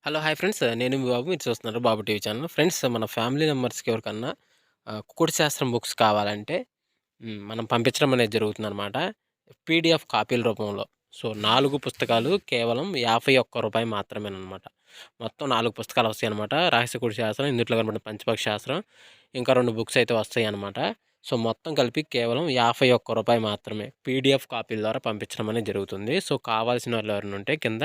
Hello! Hi friends. నేను మీ బాబు. మీరు చూస్తున్నారు బాబు టీవీ ఛానల్. ఫ్రెండ్స్ మన ఫ్యామిలీ మెంబర్స్‌కి ఎవరికన్నా కుకుడు శాస్త్రం బుక్స్ కావాలంటే మనం పంపించడం అనేది జరుగుతుందనమాట. పీడీఎఫ్ కాపీల రూపంలో. సో, 4 పుస్తకాలు కేవలం రూ. 51 మాత్రమేననమాట. మొత్తం 4 పుస్తకాలు వస్తాయనమాట. రహస్య కుడి శాస్త్రం, ఇందుట్లో కనపడిన పంచపక్షి శాస్త్రం, ఇంకా 2 బుక్స్ అయితే వస్తాయనమాట. సో, మొత్తం కలిపి కేవలం రూ. 51 మాత్రమే. పీడీఎఫ్ కాపీల ద్వారా పంపించడం అనేది జరుగుతుంది. సో, కావాల్సిన వాళ్ళు ఎవరైనా ఉంటే కింద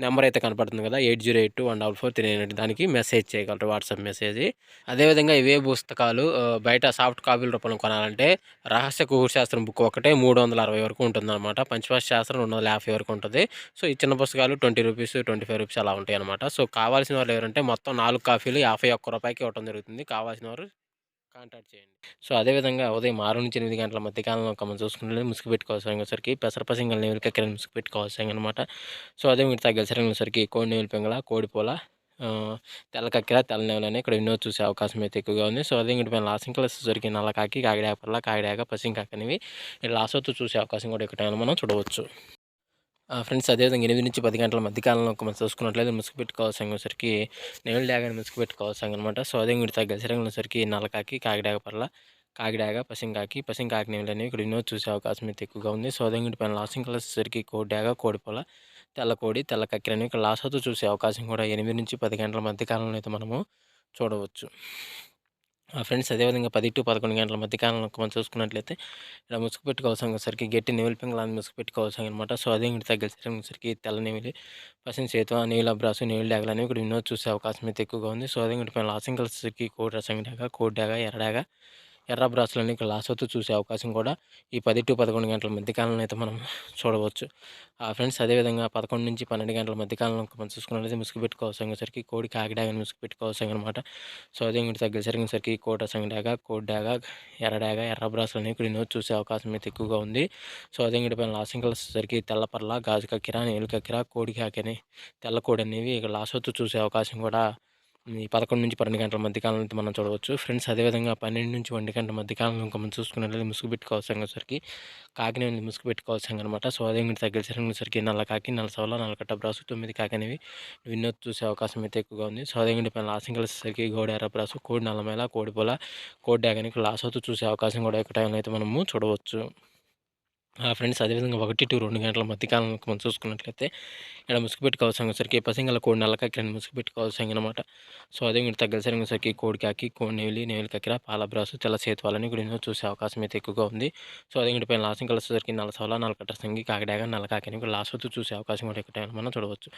నెంబర్ అయితే కనపడుతుంది కదా! 8082144398 దానికి మెసేజ్ చేయగలరు. WhatsApp message. అదేవిధంగా ఇవే పుస్తకాలు బయట సాఫ్ట్ కాపీల రూపంలో కొనాలంటే రహస్య కుకుడు శాస్త్రం బుక్ ఒకటే 360 వరకు ఉంటుందనమాట. పంచపక్షి శాస్త్రం 250 వరకు ఉంటది. సో, ఈ చిన్న పుస్తకాలు రూ. 20, రూ. 25 అలా ఉంటాయనమాట. సో, కావాల్సిన వాళ్ళు ఎవరంటే మొత్తం 4 కాపీలు రూ. 51కి ఇవ్వటం జరుగుతుంది. కావాల్సిన వారు కాంటాక్ట్ చేయండి. సో, అదేవిధంగా ఉదయం 6-8 గంటల మధ్య కాలంలో మనం చూసుకున్నట్లయితే ముసుగు పెట్టుకోవాల్సరికి పెసరపసింగల్ నేవులు కక్కిన ముసుగు పెట్టుకోవాల్సిందనమాట. సో, అదే మీరు తగ్గసరికి కోడి నేవులు పింగళ, కోడిపోల, తెల్ల కక్కెర, తెల్ల నేవులని ఇక్కడ ఎన్నో చూసే అవకాశం అయితే ఎక్కువగా ఉంది. సో, అదే ఇంకటి పైన లాసింగ్ కలర్స్ వచ్చేసరికి నల్ల కాకి, కాకిడాక పర్ల, కాకిడాక, పసింకాకి అనేవి లాసోతో చూసే అవకాశం కూడా ఇక్కడ మనం చూడవచ్చు. ఫ్రెండ్స్ అదేవిధంగా 8-10 గంటల మధ్య కాలంలో మనం చూసుకున్నట్లయితే ముసుగు పెట్టుకోవాల్సరికి నేవులు డాగాని ముసుగు పెట్టుకోవాల్సిందనమాట. సో, అదే ఇంకటి తగ్గసరికి నల్లకాకి, కాకిడాక పర్ల, కాకిడాక, పసింకాకి, పసింకాకి నేవులు అనేవి ఇక్కడ ఎన్నో చూసే అవకాశం అయితే ఎక్కువగా ఉంది. సో, అదే ఇంకటి పైన లాసింగ్ కలర్స్ వచ్చేసరికి కోడి డాగ, కోడిపోల, తెల్ల కోడి, తెల్ల కక్కెర అనేవి ఇక్కడ లాసోతో చూసే అవకాశం కూడా 8-10 గంటల మధ్య కాలంలో అయితే మనము చూడవచ్చు. ఫ్రెండ్స్ అదేవిధంగా 10-11 గంటల మధ్య కాలంలో మనం చూసుకున్నట్లయితే ఇలా ముసుగు పెట్టుకోవాల్సరికి గట్టి నెమిలి పింగళాన్ని ముసుగు పెట్టుకోవాల్సనమాట. సో, అదే ఇంటి తగ్గసరికి తెల్ల నెమిలి, పసిని సేతువ, నీల అబ్రాసు, నీళ్ళు డాగలు అనేవి ఇక్కడ ఎన్నో చూసే అవకాశం అయితే ఎక్కువగా ఉంది. సో, అదే ఇంటి పైన లాసింగ్ కలర్స్‌కి కోడి రసం డాగ, కోడి డాగ, ఎర్ర డాగ, ఎర్ర బ్రాసులన్నీ ఇక్కడ లాసోతో చూసే అవకాశం కూడా ఈ 10-11 గంటల మధ్య కాలంలో అయితే మనం చూడవచ్చు. ఫ్రెండ్స్ అదేవిధంగా 11-12 గంటల మధ్య కాలంలో మనం చూసుకున్నట్లయితే ముసుగు పెట్టుకోవాల్సరికి కోడి కాకిడాగని ముసుగు పెట్టుకోవాల్సనమాట. సో, అదే ఇంకటి తగ్గసరికి కోట సంగడాగ, కోడి డాగ, ఎర్ర డాగ, ఎర్ర బ్రాసులు అనేవి ఇక్కడ ఎన్నో చూసే అవకాశం అయితే ఎక్కువగా ఉంది. సో, అదే ఇంకటి పైన లాసింగ్ కలర్స్ వచ్చేసరికి తెల్ల పర్ల, గాజు కక్కెర, నీలు కక్కెర, కోడి కాకని, తెల్ల కోడి అనేవి ఇక్కడ లాసోతో చూసే అవకాశం కూడా ఈ 11-12 గంటల మధ్య కాలంలో అయితే మనం చూడవచ్చు. ఫ్రెండ్స్ అదేవిధంగా 12-1 గంటల మధ్య కాలంలో ఇంకా మనం చూసుకున్నట్లయితే ముసుగు పెట్టుకోవాల్సరికి కాకినేని ముసుగు పెట్టుకోవాల్సిందనమాట. సో, అదే ఇంకటి తగ్గసరికి నల్ల కాకి, నల్ల సవల, నల్లకట్ట బ్రాసు, 9 కాకి అనేవి విన్నో చూసే అవకాశం అయితే ఎక్కువగా ఉంది. సో, అదే ఇంకటి పైన లాసింగ్ కలిసేసరికి గోడ ఎర్ర బ్రాసు, కోడి నల్లమేల, కోడిపోల, కోడి డాగని ఇక్కడ లాస్ అవుతూ చూసే అవకాశం కూడా ఇక్కడ అయితే మనము చూడవచ్చు. ఫ్రెండ్స్ అదేవిధంగా 1-2 గంటల మధ్య కాలంలో మనం చూసుకున్నట్లయితే ఇక్కడ ముసుగు పెట్టుకోవాల్సరికి పసింగల కోడి నల్ల కక్కెరని ముసుగు పెట్టుకోవాల్సిందనమాట. సో, అదే ఇంకటి తగ్గసరికి కోడి కాకి, కోడి నెమిలి, నెమిలి కక్కెర, పాల బ్రాసు, తెల్ల సేతువాలని ఇక్కడ ఎన్నో చూసే అవకాశం అయితే ఎక్కువగా ఉంది. సో, అదే ఇంకటి పైన లాసింగ్ కలిసేసరికి నల్ల సవల, నల్లకట్ట సంగి, కాకిడాగ, నల్ల కాకిని ఇక్కడ లాస్ అవుతూ చూసే అవకాశం కూడా ఇక్కడ మనం చూడవచ్చు.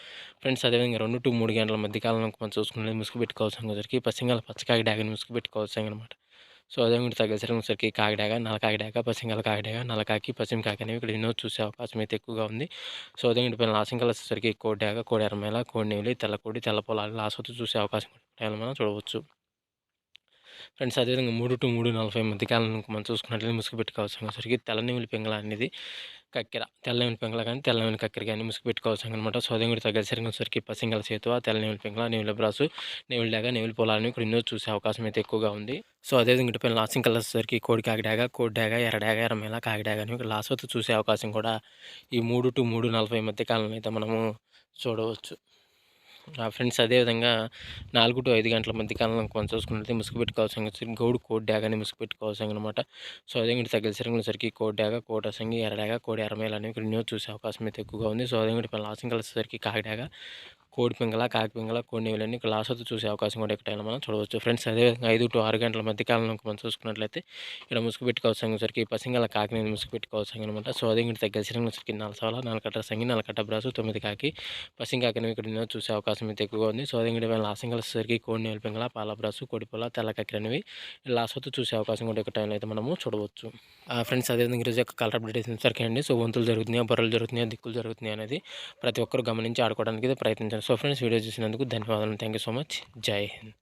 ఫ్రెండ్స్ అదేవిధంగా 2-3 గంటల మధ్య కాలంలో మనం చూసుకున్నట్లయితే ముసుగు పెట్టుకోవాల్సరికి పసింగల పచ్చకాకి డాగని ముసుగు పెట్టుకోవాల్సిందనమాట. సో, అదే ఇంకటి తగ్గసరికి కాకిడాగ, నల్ల కాకిడాగ, పసింగల కాకిడాగ, నల్ల కాకి, పశ్చిమ కాకి అనేవి ఇక్కడ ఎన్నో చూసే అవకాశం అయితే ఎక్కువగా ఉంది. సో, అదే ఇంటి పైన లాసింగ్ కలర్స్ వచ్చేసరికి కోడి డాగ, కోడి ఎర్రమేల, కోడి నెమిలి, తెల్ల కోడి, తెల్ల పొలాలు లాసోతో చూసే అవకాశం కూడా మనం చూడవచ్చు. ఫ్రెండ్స్ అదేవిధంగా 3-3:40 మధ్య కాలంలో మనం చూసుకున్నట్లయితే ముసుగు పెట్టుకోవాల్సరికి తెల్ల నెమిలి పింగళ అనేది కక్కెర, తెల్ల నెమిలి పింగళ కానీ, తెల్ల నెమిలి కక్కెర కానీ ముసుగు పెట్టుకోవాల్సిందనమాట. సో, అదే ఇంకటి తగ్గసరికి పసింగల సేతువ, తెల్ల నెమిలి పింగళ, నెమిలి బ్రాసు, నెమిలి డాగ, నెమిలి పొలాలని ఇక్కడ ఎన్నో చూసే అవకాశం అయితే ఎక్కువగా ఉంది. సో, అదేవిధంగా ఇటు పైన లాసింగ్ కలర్స్ వచ్చేసరికి కోడి కాకిడాగ, కోడి డాగ, ఎర్ర డాగ, ఎర్రమేల, కాకిడాగ అని ఇక్కడ లాసోతో చూసే అవకాశం కూడా ఈ 3-3:40 మధ్య కాలంలో అయితే మనము చూడవచ్చు. ఫ్రెండ్స్ అదేవిధంగా 4-5 గంటల మధ్య కాలంలో మనం చూసుకున్నట్లయితే ముసుగు పెట్టుకోవాల్సిన గౌడు కోడి డాగని ముసుగు పెట్టుకోవాల్సిందనమాట. సో, అదే ఇంకటి తగ్గసరికి కోడి డాగ, కోడి రసంగి, ఎర్ర డాగ, కోడి ఎర్రమేల అనేవి ఇక్కడ ఎన్నో చూసే అవకాశం అయితే ఎక్కువగా ఉంది. సో, అదే ఇంకటి పైన లాసింగ్ కలర్స్ వచ్చేసరికి కాకిడాగ, కోడి పింగళ, కాకి పింగళ, కోడి నెమిలని ఇక్కడ లాసోతో చూసే అవకాశం కూడా ఎక్కడైనా మనం చూడవచ్చు. ఫ్రెండ్స్ అదేవిధంగా 5-6 గంటల మధ్య కాలంలో మనం చూసుకున్నట్లయితే ఇక్కడ ముసుగు పెట్టుకోవాల్సరికి పసింగల కాకిని ముసుగు పెట్టుకోవాల్సిందనమాట. సో, అదే ఇంకటి తగ్గసరికి నల్లసవల, నల్లకట్ట సంగి, నల్లకట్ట బ్రాసు, 9 కాకి, పసింకాకి ఇక్కడ ఎన్నో చూసే అవకాశం అయితే ఎక్కువగా ఉంది. సో, అదే ఇంకటి పైన లాసింగ్ కలర్స్ వచ్చేసరికి కోడి నెమిలి పింగళ, పాల బ్రాసు, కోడిపోల, తెల్ల కక్కెర అనేవి లాసోతో చూసే అవకాశం కూడా ఎక్కడైనా అయితే మనము చూడవచ్చు. ఫ్రెండ్స్ అదేవిధంగా ఈరోజు యొక్క కలర్ అప్డేట్ సరికి అండి. సో, వంతులు జరుగుతున్నాయా, బొర్రలు జరుగుతున్నాయా, దిక్కులు జరుగుతున్నాయి అనేది ప్రతి ఒక్కరు గమనించి ఆడుకోవడానికి అయితే ప్రయత్నించండి. సో, ఫ్రెండ్స్ వీడియో చూసినందుకు ధన్యవాదాలు. Thank you so much. జై హింద్.